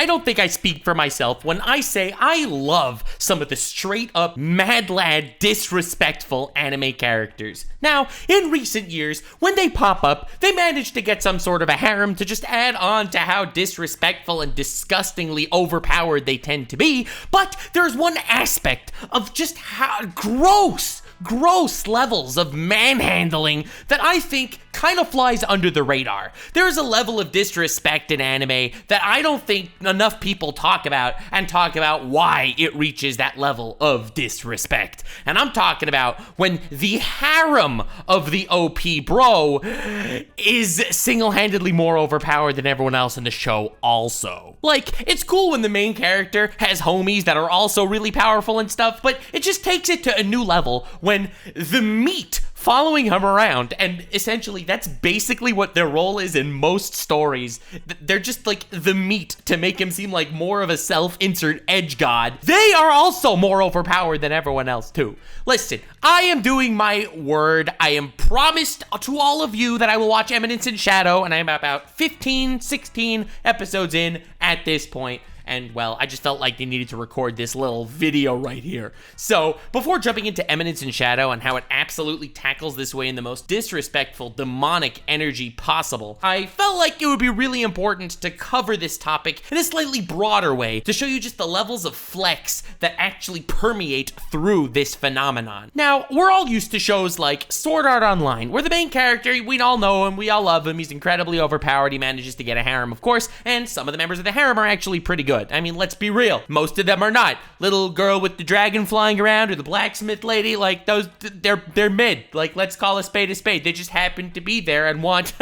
I don't think I speak for myself when I say I love some of the straight up mad lad disrespectful anime characters. Now, in recent years, when they pop up, they manage to get some sort of a harem to just add on to how disrespectful and disgustingly overpowered they tend to be, but there's one aspect of just how gross levels of manhandling that I think kind of flies under the radar. There is a level of disrespect in anime that I don't think enough people talk about why it reaches that level of disrespect. And I'm talking about when the harem of the OP bro is single-handedly more overpowered than everyone else in the show also. Like, it's cool when the main character has homies that are also really powerful and stuff, but it just takes it to a new level when the meat following him around, and essentially that's basically what their role is in most stories. They're just like the meat to make him seem like more of a self-insert edge god. They are also more overpowered than everyone else too. Listen, I am doing my word. I am promised to all of you that I will watch Eminence in Shadow, and I'm about 15, 16 episodes in at this point. And, well, I just felt like they needed to record this little video right here. So, before jumping into Eminence in Shadow and how it absolutely tackles this way in the most disrespectful, demonic energy possible, I felt like it would be really important to cover this topic in a slightly broader way to show you just the levels of flex that actually permeate through this phenomenon. Now, we're all used to shows like Sword Art Online, where the main character, we all know him, we all love him, he's incredibly overpowered, he manages to get a harem, of course, and some of the members of the harem are actually pretty good. I mean, let's be real. Most of them are not. Little girl with the dragon flying around or the blacksmith lady, like those, they're mid. Like, let's call a spade a spade. They just happened to be there and want,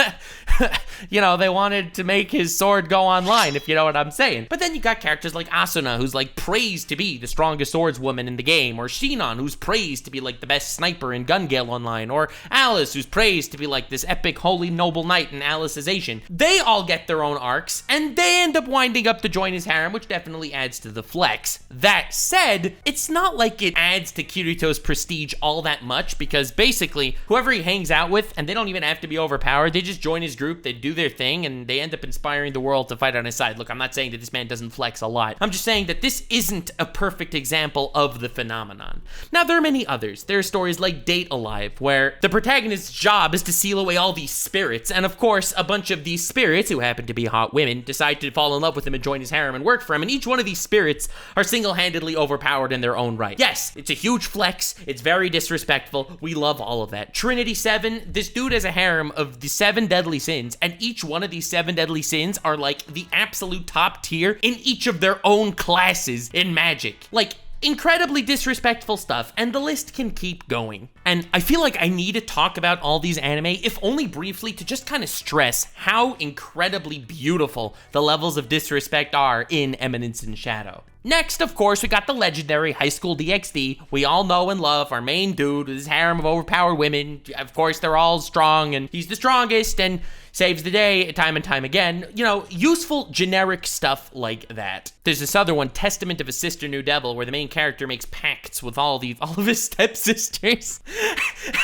you know, they wanted to make his sword go online, if you know what I'm saying. But then you got characters like Asuna, who's like praised to be the strongest swordswoman in the game, or Shinon, who's praised to be like the best sniper in Gun Gale Online, or Alice, who's praised to be like this epic holy noble knight in Alicization. They all get their own arcs, and they end up winding up to join his harem, which definitely adds to the flex. That said, it's not like it adds to Kirito's prestige all that much, because basically, whoever he hangs out with, and they don't even have to be overpowered, they just join his group, they do their thing, and they end up inspiring the world to fight on his side. Look, I'm not saying that this man doesn't flex a lot. I'm just saying that this isn't a perfect example of the phenomenon. Now, there are many others. There are stories like Date Alive, where the protagonist's job is to seal away all these spirits, and of course, a bunch of these spirits, who happen to be hot women, decide to fall in love with him and join his harem and work for him, and each one of these spirits are single-handedly overpowered in their own right. Yes, it's a huge flex, it's very disrespectful, we love all of that. Trinity 7, this dude has a harem of the 7 deadly sins, and each one of these 7 deadly sins are like the absolute top tier in each of their own classes in Magic. Like, incredibly disrespectful stuff, and the list can keep going. And I feel like I need to talk about all these anime, if only briefly, to just kind of stress how incredibly beautiful the levels of disrespect are in Eminence in Shadow. Next, of course, we got the legendary High School DxD. We all know and love our main dude with his harem of overpowered women. Of course, they're all strong, and he's the strongest, and saves the day time and time again. You know, useful, generic stuff like that. There's this other one, Testament of a Sister New Devil, where the main character makes pacts with all of his stepsisters.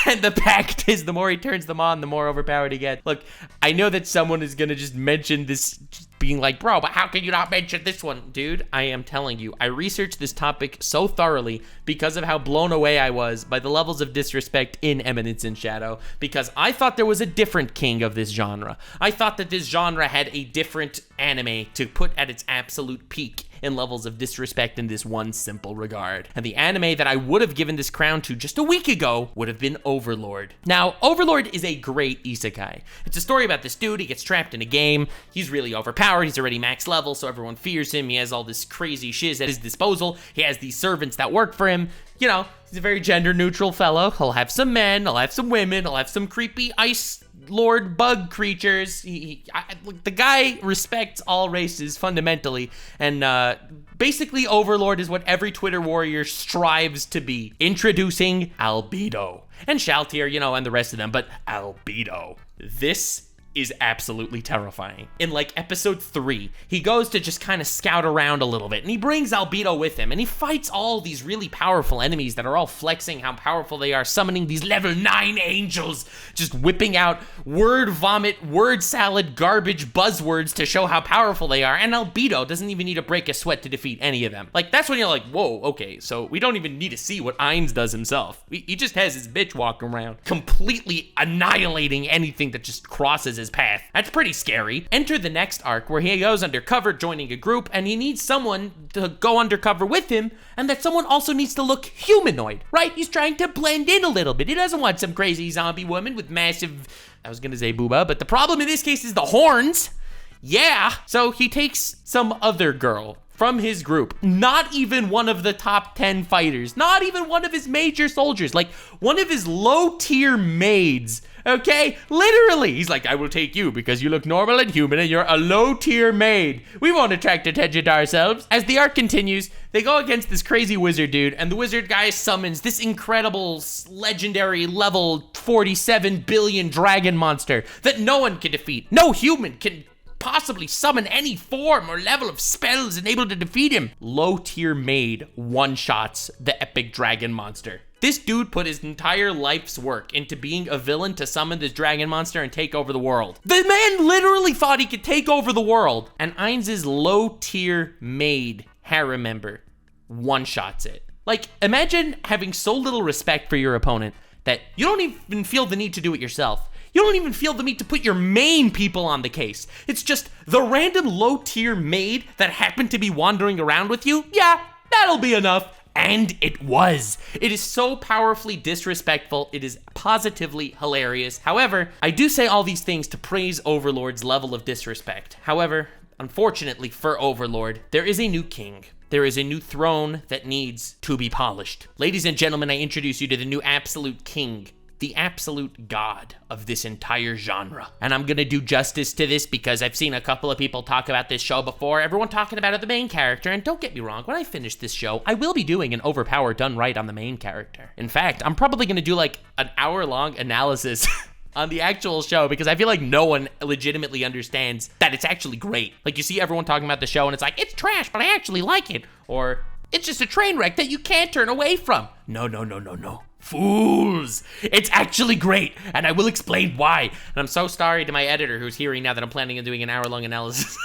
And the pact is the more he turns them on, the more overpowered he gets. Look, I know that someone is gonna just mention this, being like, bro, but how can you not mention this one? Dude, I am telling you, I researched this topic so thoroughly because of how blown away I was by the levels of disrespect in Eminence in Shadow, because I thought there was a different king of this genre. I thought that this genre had a different anime to put at its absolute peak in levels of disrespect in this one simple regard. And the anime that I would have given this crown to just a week ago would have been Overlord. Now, Overlord is a great isekai. It's a story about this dude, he gets trapped in a game, he's really overpowered, he's already max level, so everyone fears him, he has all this crazy shiz at his disposal, he has these servants that work for him, you know, he's a very gender neutral fellow, he'll have some men, he'll have some women, he'll have some creepy ice lord bug creatures. The guy respects all races fundamentally, and basically Overlord is what every Twitter warrior strives to be. Introducing Albedo. And Shaltier, you know, and the rest of them, but Albedo. This is absolutely terrifying. In like episode 3, he goes to just kind of scout around a little bit, and he brings Albedo with him, and he fights all these really powerful enemies that are all flexing how powerful they are, summoning these level 9 angels, just whipping out word vomit, word salad, garbage buzzwords to show how powerful they are, and Albedo doesn't even need to break a sweat to defeat any of them. Like, that's when you're like, whoa, okay, so we don't even need to see what Ainz does himself. He just has his bitch walking around, completely annihilating anything that just crosses his path. That's pretty scary. Enter the next arc where he goes undercover, joining a group, and he needs someone to go undercover with him, and that someone also needs to look humanoid, right? He's trying to blend in a little bit. He doesn't want some crazy zombie woman with massive, I was gonna say booba, but the problem in this case is the horns. Yeah. So he takes some other girl from his group, not even one of the top 10 fighters, not even one of his major soldiers, like one of his low-tier maids, okay? Literally, he's like, I will take you because you look normal and human and you're a low-tier maid. We won't attract attention to ourselves. As the arc continues, they go against this crazy wizard dude, and the wizard guy summons this incredible, legendary level 47 billion dragon monster that no one can defeat. No human can possibly summon any form or level of spells and able to defeat him. Low-tier maid one-shots the epic dragon monster. This dude put his entire life's work into being a villain to summon this dragon monster and take over the world. The man literally thought he could take over the world. And Ainz's low-tier maid harem member one-shots it. Like, imagine having so little respect for your opponent that you don't even feel the need to do it yourself. You don't even feel the need to put your main people on the case. It's just the random low-tier maid that happened to be wandering around with you. Yeah, that'll be enough. And it was. It is so powerfully disrespectful. It is positively hilarious. However, I do say all these things to praise Overlord's level of disrespect. However, unfortunately for Overlord, there is a new king. There is a new throne that needs to be polished. Ladies and gentlemen, I introduce you to the new absolute king, the absolute god of this entire genre. And I'm gonna do justice to this because I've seen a couple of people talk about this show before, everyone talking about the main character, and don't get me wrong, when I finish this show, I will be doing an overpowered done right on the main character. In fact, I'm probably gonna do like an hour-long analysis on the actual show because I feel like no one legitimately understands that it's actually great. Like, you see everyone talking about the show and it's like, it's trash, but I actually like it. Or, it's just a train wreck that you can't turn away from. No. Fools! It's actually great, and I will explain why. And I'm so sorry to my editor who's hearing now that I'm planning on doing an hour-long analysis.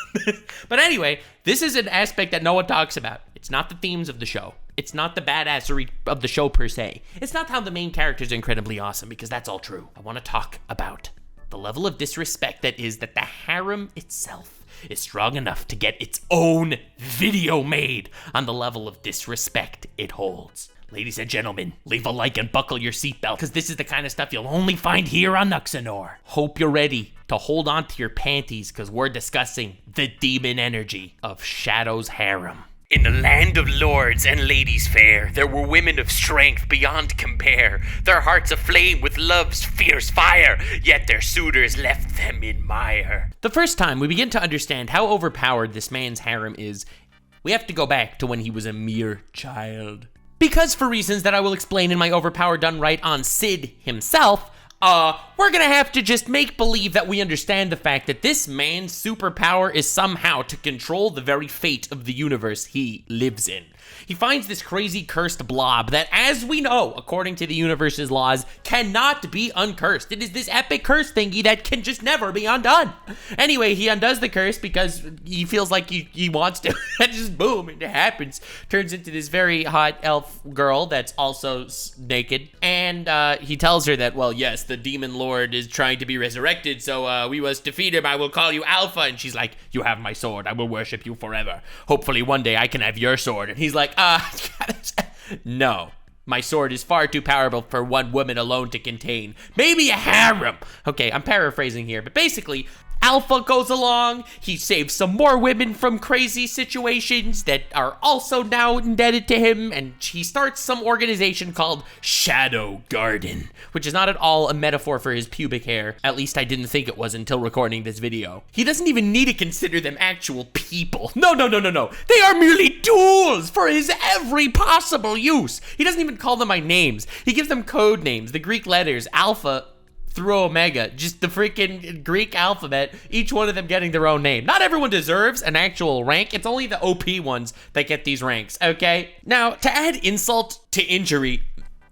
But anyway, this is an aspect that no one talks about. It's not the themes of the show. It's not the badassery of the show per se. It's not how the main characters are incredibly awesome, because that's all true. I want to talk about the level of disrespect that is that the harem itself is strong enough to get its own video made on the level of disrespect it holds. Ladies and gentlemen, leave a like and buckle your seatbelt, because this is the kind of stuff you'll only find here on Nuxanor. Hope you're ready to hold on to your panties, because we're discussing the demon energy of Shadow's harem. In the land of lords and ladies fair, there were women of strength beyond compare, their hearts aflame with love's fierce fire, yet their suitors left them in mire. The first time we begin to understand how overpowered this man's harem is, we have to go back to when he was a mere child. Because for reasons that I will explain in my Overpowered Done Right on Sid himself, we're gonna have to just make believe that we understand the fact that this man's superpower is somehow to control the very fate of the universe he lives in. He finds this crazy cursed blob that, as we know, according to the universe's laws, cannot be uncursed. It is this epic curse thingy that can just never be undone. Anyway, he undoes the curse because he feels like he wants to. And just boom, it happens. Turns into this very hot elf girl that's also naked. And he tells her that, well, yes, the demon lord is trying to be resurrected, so we must defeat him. I will call you Alpha. And she's like, you have my sword. I will worship you forever. Hopefully one day I can have your sword. And he's like, no. My sword is far too powerful for one woman alone to contain. Maybe a harem. Okay, I'm paraphrasing here, but basically, Alpha goes along, he saves some more women from crazy situations that are also now indebted to him, and he starts some organization called Shadow Garden, which is not at all a metaphor for his pubic hair. At least I didn't think it was until recording this video. He doesn't even need to consider them actual people. No. They are merely tools for his every possible use. He doesn't even call them by names. He gives them code names, the Greek letters, Alpha, through Omega. Just the freaking Greek alphabet, each one of them getting their own name. Not everyone deserves an actual rank. It's only the OP ones that get these ranks, okay? Now, to add insult to injury,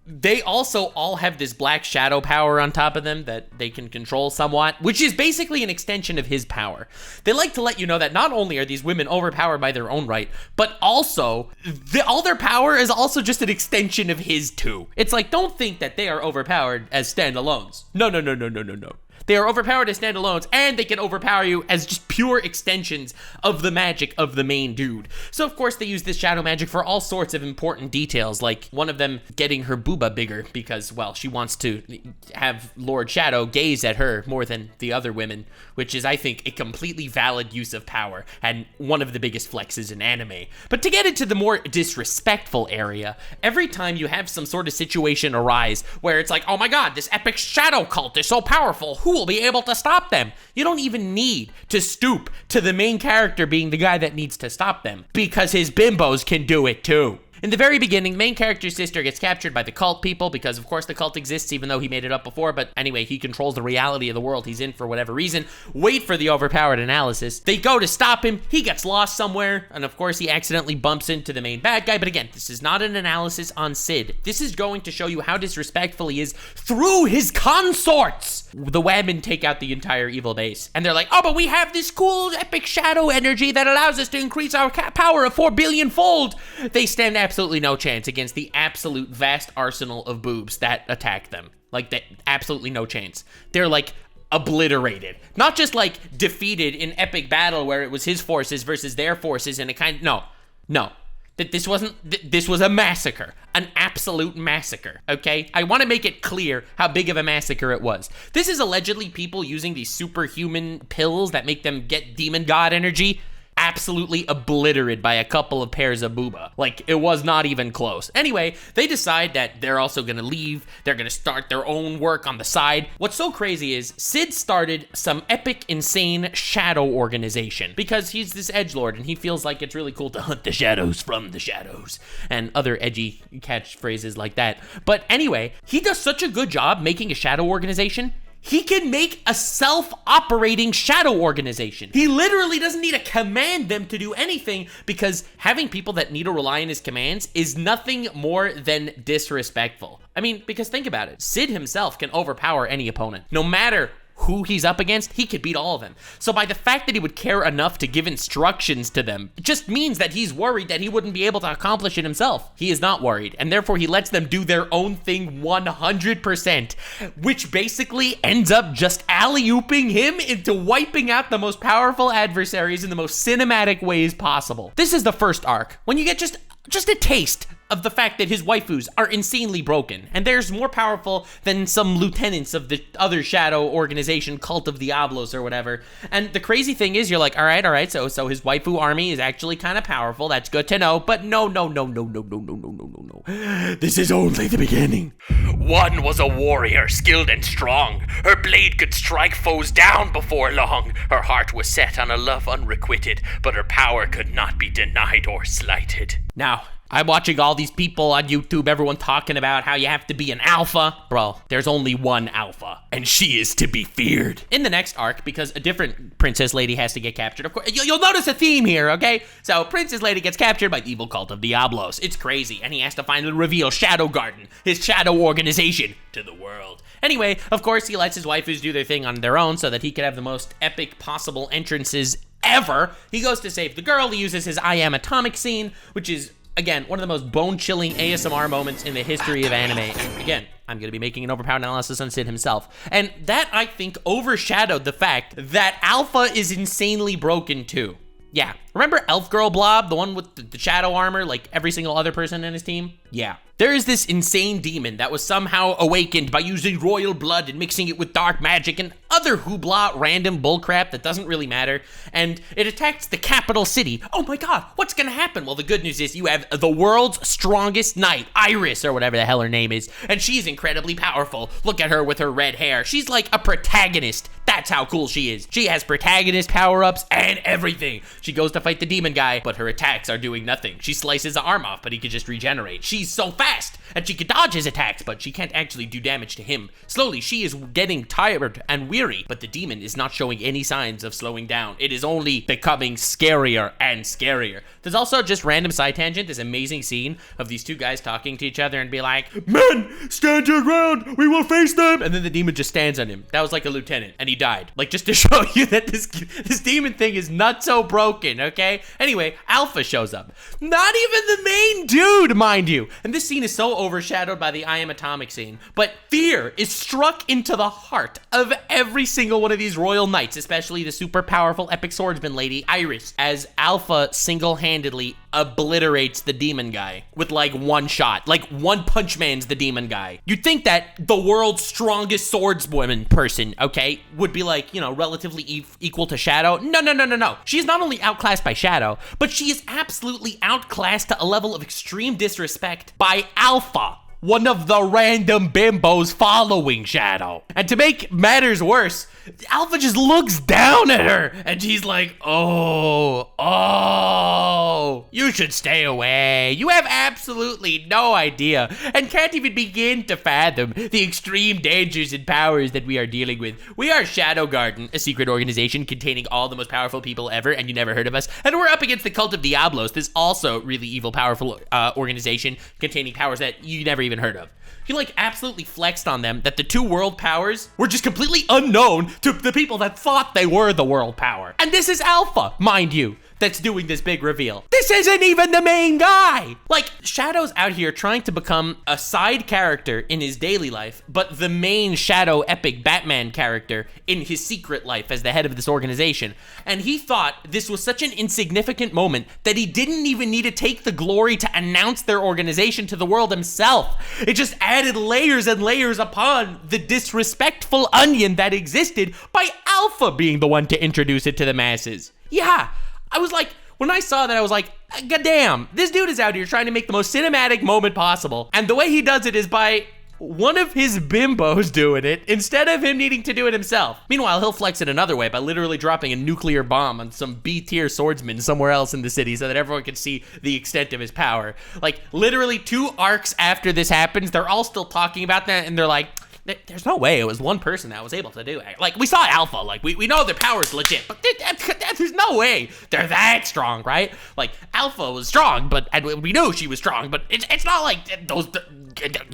they also all have this black shadow power on top of them that they can control somewhat, which is basically an extension of his power. They like to let you know that not only are these women overpowered by their own right, but also all their power is also just an extension of his too. It's like, don't think that they are overpowered as standalones. No. They are overpowered as standalones, and they can overpower you as just pure extensions of the magic of the main dude. So, of course, they use this shadow magic for all sorts of important details, like one of them getting her booba bigger because, well, she wants to have Lord Shadow gaze at her more than the other women, which is, I think, a completely valid use of power, and one of the biggest flexes in anime. But to get into the more disrespectful area, every time you have some sort of situation arise where it's like, oh my god, this epic shadow cult is so powerful, who will be able to stop them? You don't even need to stoop to the main character being the guy that needs to stop them, because his bimbos can do it too. In the very beginning, the main character's sister gets captured by the cult people because, of course, the cult exists even though he made it up before, but anyway, he controls the reality of the world he's in for whatever reason. Wait for the overpowered analysis. They go to stop him, he gets lost somewhere, and of course, he accidentally bumps into the main bad guy, but again, this is not an analysis on Sid. This is going to show you how disrespectful he is through his consorts! The women take out the entire evil base, and they're like, oh, but we have this cool epic shadow energy that allows us to increase our power of 4 billion fold! They stand absolutely no chance against the absolute vast arsenal of boobs that attack them. Like, that, absolutely no chance. They're like obliterated. Not just like defeated in epic battle where it was his forces versus their forces and no. That this was a massacre. An absolute massacre, okay? I want to make it clear how big of a massacre it was. This is allegedly people using these superhuman pills that make them get demon god energy. Absolutely obliterated by a couple of pairs of booba. Like, it was not even close. Anyway, they decide that they're also gonna leave. They're gonna start their own work on the side. What's so crazy is Sid started some epic, insane shadow organization because he's this edgelord and he feels like it's really cool to hunt the shadows from the shadows and other edgy catchphrases like that. But anyway, he does such a good job making a shadow organization. He can make a self-operating shadow organization. He literally doesn't need to command them to do anything because having people that need to rely on his commands is nothing more than disrespectful. I mean, because think about it. Sid himself can overpower any opponent. No matter who he's up against, he could beat all of them. So by the fact that he would care enough to give instructions to them, it just means that he's worried that he wouldn't be able to accomplish it himself. He is not worried, and therefore he lets them do their own thing 100%, which basically ends up just alley-ooping him into wiping out the most powerful adversaries in the most cinematic ways possible. This is the first arc, when you get just a taste of the fact that his waifus are insanely broken, and there's more powerful than some lieutenants of the other shadow organization, Cult of Diablos or whatever. And the crazy thing is, you're like, all right, so his waifu army is actually kind of powerful, that's good to know, but no. This is only the beginning. One was a warrior, skilled and strong. Her blade could strike foes down before long. Her heart was set on a love unrequited, but her power could not be denied or slighted. Now, I'm watching all these people on YouTube, everyone talking about how you have to be an alpha. Bro, there's only one alpha, and she is to be feared. In the next arc, because a different princess lady has to get captured, of course, you'll notice a theme here, okay? So, princess lady gets captured by the evil cult of Diablos. It's crazy, and he has to finally reveal Shadow Garden, his shadow organization, to the world. Anyway, of course, he lets his waifus do their thing on their own so that he can have the most epic possible entrances ever. He goes to save the girl. He uses his I Am Atomic scene, which is, again, one of the most bone-chilling ASMR moments in the history of anime. And again, I'm going to be making an overpowered analysis on Sid himself. And that, I think, overshadowed the fact that Alpha is insanely broken, too. Yeah. Remember Elf Girl Blob, the one with the shadow armor, like every single other person in his team? Yeah. There is this insane demon that was somehow awakened by using royal blood and mixing it with dark magic and other hoopla random bullcrap that doesn't really matter. And it attacks the capital city. Oh my god, what's gonna happen? Well, the good news is you have the world's strongest knight, Iris, or whatever the hell her name is. And she's incredibly powerful. Look at her with her red hair. She's like a protagonist. That's how cool she is. She has protagonist power-ups and everything. She goes to fight the demon guy, but her attacks are doing nothing. She slices the arm off, but he could just regenerate. She's so fast, and she can dodge his attacks, but she can't actually do damage to him. Slowly, she is getting tired and weary, but the demon is not showing any signs of slowing down. It is only becoming scarier and scarier. There's also, just random side tangent, this amazing scene of these two guys talking to each other and be like, "Men, stand your ground, we will face them!" And then the demon just stands on him. That was like a lieutenant, and he died. Like, just to show you that this demon thing is not so broken, okay? Anyway, Alpha shows up. Not even the main dude, mind you. And this scene is so overshadowed by the I Am Atomic scene, but fear is struck into the heart of every single one of these royal knights, especially the super powerful epic swordsman lady, Iris, as Alpha single-handedly obliterates the demon guy with like one shot. Like one punch man's the demon guy. You'd think that the world's strongest swordswoman person, okay, would be like, you know, relatively equal to Shadow. No. She's not only outclassed by Shadow, but she is absolutely outclassed to a level of extreme disrespect by Alpha, one of the random bimbos following Shadow. And to make matters worse, Alpha just looks down at her, and she's like, oh, you should stay away. You have absolutely no idea, and can't even begin to fathom the extreme dangers and powers that we are dealing with. We are Shadow Garden, a secret organization containing all the most powerful people ever, and you never heard of us. And we're up against the Cult of Diablos, this also really evil, powerful organization containing powers that you never even heard of. He like absolutely flexed on them that the two world powers were just completely unknown to the people that thought they were the world power. And this is Alpha, mind you, that's doing this big reveal. This isn't even the main guy. Like, Shadow's out here trying to become a side character in his daily life, but the main Shadow epic Batman character in his secret life as the head of this organization. And he thought this was such an insignificant moment that he didn't even need to take the glory to announce their organization to the world himself. It just added layers and layers upon the disrespectful onion that existed by Alpha being the one to introduce it to the masses. Yeah. I was like, when I saw that, I was like, God damn, this dude is out here trying to make the most cinematic moment possible. And the way he does it is by one of his bimbos doing it instead of him needing to do it himself. Meanwhile, he'll flex it another way by literally dropping a nuclear bomb on some B-tier swordsman somewhere else in the city so that everyone can see the extent of his power. Like, literally 2 arcs after this happens, they're all still talking about that, and they're like, there's no way it was one person that was able to do it. Like, we saw Alpha, like, we know their power's legit, but there's no way they're that strong, right? Like, Alpha was strong, and we knew she was strong, but it's not like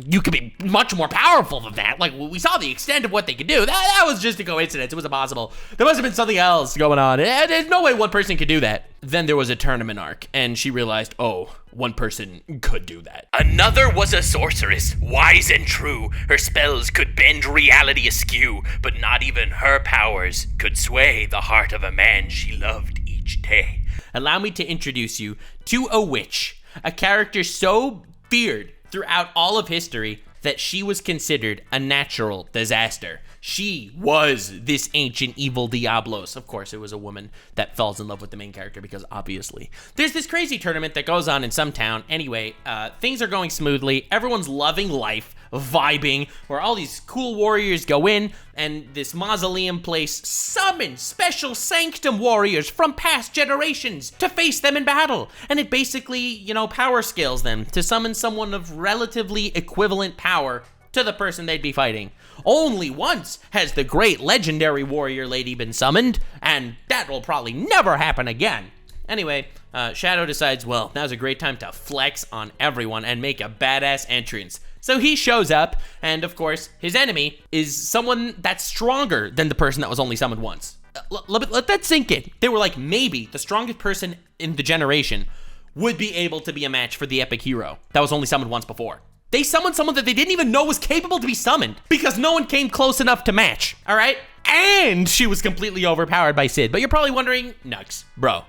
you could be much more powerful than that. Like, we saw the extent of what they could do. That was just a coincidence. It was impossible. There must have been something else going on. There's no way one person could do that. Then there was a tournament arc, and she realized, oh, one person could do that. Another was a sorceress, wise and true. Her spells could bend reality askew, but not even her powers could sway the heart of a man she loved each day. Allow me to introduce you to a witch, a character so feared throughout all of history that she was considered a natural disaster. She was this ancient evil Diablos. Of course, it was a woman that falls in love with the main character because obviously. There's this crazy tournament that goes on in some town. Anyway, things are going smoothly. Everyone's loving life, vibing, where all these cool warriors go in, and this mausoleum place summons special sanctum warriors from past generations to face them in battle. And it basically, you know, power scales them to summon someone of relatively equivalent power to the person they'd be fighting. Only once has the great legendary warrior lady been summoned, and that will probably never happen again. Anyway, Shadow decides, well, now's a great time to flex on everyone and make a badass entrance. So he shows up, and of course, his enemy is someone that's stronger than the person that was only summoned once. Let that sink in. They were like, maybe the strongest person in the generation would be able to be a match for the epic hero that was only summoned once before. They summoned someone that they didn't even know was capable to be summoned because no one came close enough to match, all right? And she was completely overpowered by Sid. But you're probably wondering, Nux, bro,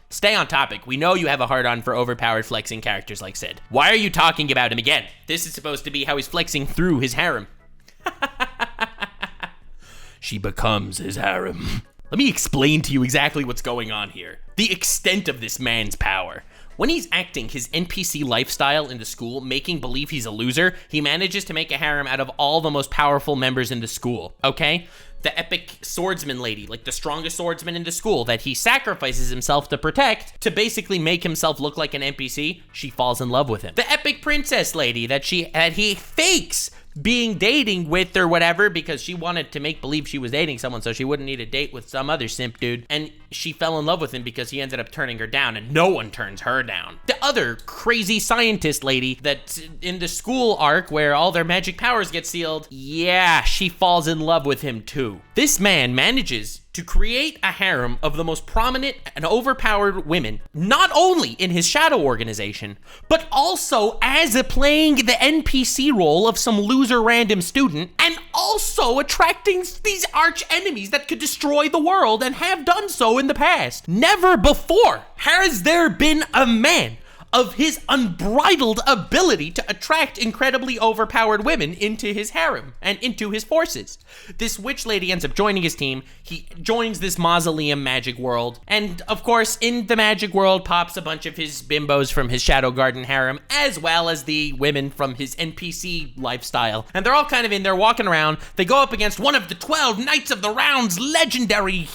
stay on topic. We know you have a hard-on for overpowered flexing characters like Sid. Why are you talking about him again? This is supposed to be how he's flexing through his harem. She becomes his harem. Let me explain to you exactly what's going on here. The extent of this man's power. When he's acting his NPC lifestyle in the school, making believe he's a loser, he manages to make a harem out of all the most powerful members in the school, okay? The epic swordsman lady, like the strongest swordsman in the school that he sacrifices himself to protect to basically make himself look like an NPC, she falls in love with him. The epic princess lady that he fakes dating with or whatever because she wanted to make believe she was dating someone so she wouldn't need a date with some other simp dude, and she fell in love with him because he ended up turning her down, and no one turns her down. The other crazy scientist lady that's in the school arc where all their magic powers get sealed, yeah, she falls in love with him too. This man manages to create a harem of the most prominent and overpowered women, not only in his shadow organization, but also as playing the NPC role of some loser random student, and also attracting these arch enemies that could destroy the world and have done so in the past. Never before has there been a man of his unbridled ability to attract incredibly overpowered women into his harem and into his forces. This witch lady ends up joining his team. He joins this mausoleum magic world, and of course in the magic world pops a bunch of his bimbos from his Shadow Garden harem, as well as the women from his NPC lifestyle, and they're all kind of in there walking around. They go up against one of the 12 Knights of the Round's legendary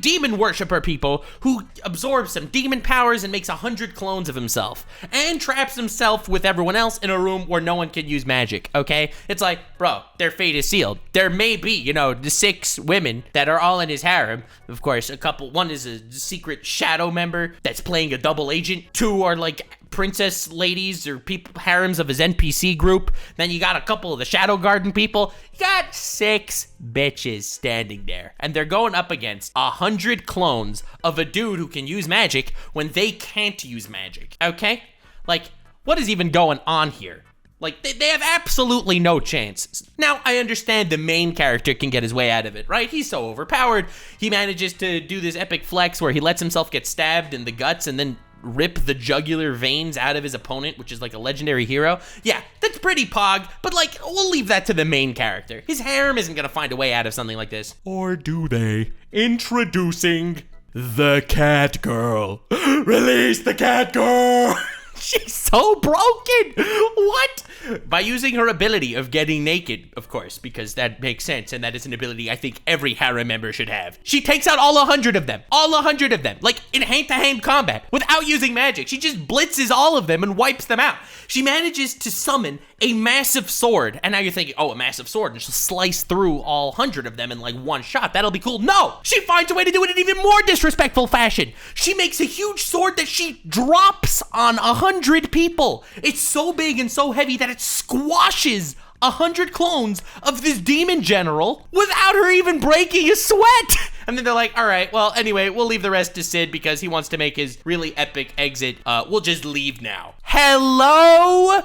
demon worshiper people who absorbs some demon powers and makes 100 clones of himself and traps himself with everyone else in a room where no one can use magic, okay? It's like, bro, their fate is sealed. There may be, the 6 women that are all in his harem. Of course, one is a secret shadow member that's playing a double agent. 2 are like princess ladies or harems of his NPC group. Then you got a couple of the Shadow Garden people. You got 6 bitches standing there, and they're going up against 100 clones of a dude who can use magic when they can't use magic, okay? Like, what is even going on here? Like, they have absolutely no chance. Now, I understand the main character can get his way out of it, right? He's so overpowered. He manages to do this epic flex where he lets himself get stabbed in the guts and then rip the jugular veins out of his opponent, which is like a legendary hero. Yeah, that's pretty pog, but like, we'll leave that to the main character. His harem isn't gonna find a way out of something like this. Or do they? Introducing the cat girl. Release the cat girl! She's so broken! What? By using her ability of getting naked, of course, because that makes sense, and that is an ability I think every harem member should have. She takes out all 100 of them. All 100 of them. Like, in hand-to-hand combat, without using magic. She just blitzes all of them and wipes them out. She manages to summon a massive sword. And now you're thinking, oh, a massive sword, and she'll slice through all 100 of them in like one shot. That'll be cool. No! She finds a way to do it in an even more disrespectful fashion. She makes a huge sword that she drops on 100 people. It's so big and so heavy that it squashes 100 clones of this demon general without her even breaking a sweat. And then they're like, all right, well, anyway, we'll leave the rest to Sid because he wants to make his really epic exit. We'll just leave now. Hello?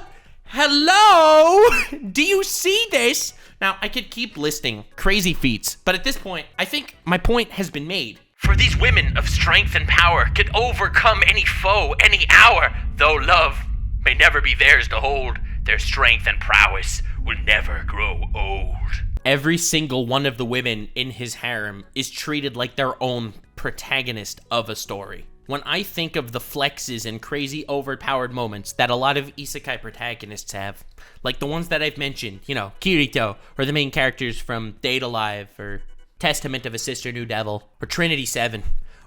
Hello? Do you see this? Now, I could keep listing crazy feats, but at this point, I think my point has been made. For these women of strength and power could overcome any foe, any hour, though love may never be theirs to hold. Their strength and prowess will never grow old. Every single one of the women in his harem is treated like their own protagonist of a story. When I think of the flexes and crazy overpowered moments that a lot of isekai protagonists have, like the ones that I've mentioned, Kirito, or the main characters from Date Alive, or Testament of a Sister New Devil, or Trinity 7,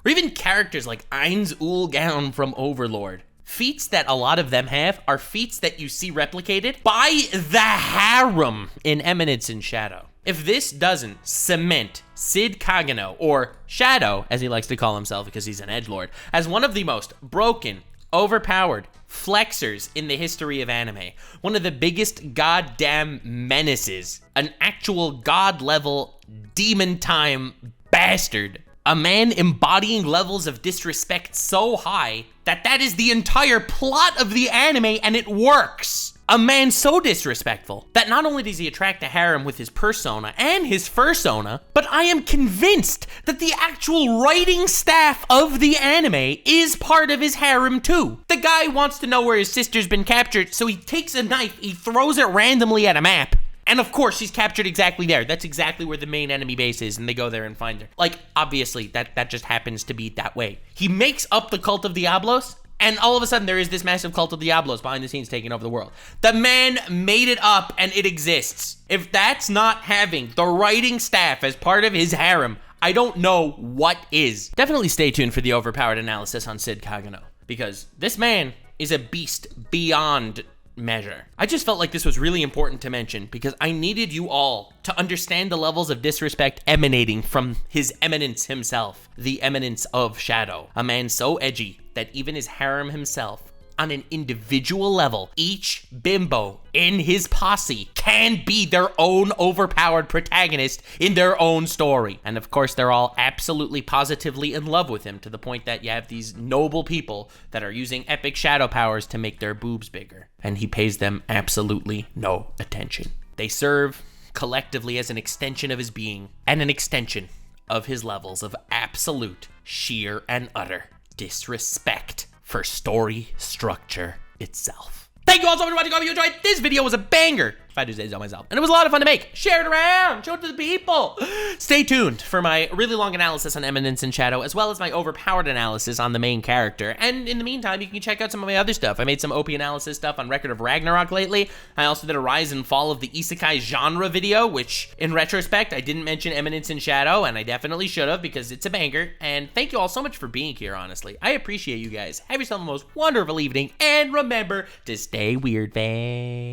or even characters like Ainz Ulgaun from Overlord. Feats that a lot of them have are feats that you see replicated by the harem in Eminence and Shadow. If this doesn't cement Sid Kagano, or Shadow, as he likes to call himself because he's an edgelord, as one of the most broken, overpowered flexers in the history of anime, one of the biggest goddamn menaces, an actual god-level demon-time bastard, a man embodying levels of disrespect so high that is the entire plot of the anime and it works. A man so disrespectful that not only does he attract the harem with his persona and his fursona, but I am convinced that the actual writing staff of the anime is part of his harem too. The guy wants to know where his sister's been captured, so he takes a knife, he throws it randomly at a map, and of course she's captured exactly there. That's exactly where the main enemy base is, and they go there and find her. Like, obviously, that just happens to be that way. He makes up the Cult of Diablos And all of a sudden, there is this massive cult of Diablos behind the scenes taking over the world. The man made it up, and it exists. If that's not having the writing staff as part of his harem, I don't know what is. Definitely stay tuned for the overpowered analysis on Sid Kagano, because this man is a beast beyond measure. I just felt like this was really important to mention because I needed you all to understand the levels of disrespect emanating from his eminence himself, the Eminence of Shadow, a man so edgy that even his harem himself, on an individual level, each bimbo in his posse can be their own overpowered protagonist in their own story. And of course, they're all absolutely positively in love with him to the point that you have these noble people that are using epic shadow powers to make their boobs bigger. And he pays them absolutely no attention. They serve collectively as an extension of his being and an extension of his levels of absolute, sheer, and utter disrespect for story structure itself. Thank you all so much for watching. I hope you enjoyed. This video was a banger, if I do say so myself. And it was a lot of fun to make. Share it around. Show it to the people. Stay tuned for my really long analysis on Eminence and Shadow, as well as my overpowered analysis on the main character. And in the meantime, you can check out some of my other stuff. I made some OP analysis stuff on Record of Ragnarok lately. I also did a rise and fall of the isekai genre video, which, in retrospect, I didn't mention Eminence and Shadow, and I definitely should have because it's a banger. And thank you all so much for being here, honestly. I appreciate you guys. Have yourself the most wonderful evening, and remember to stay weird, fam.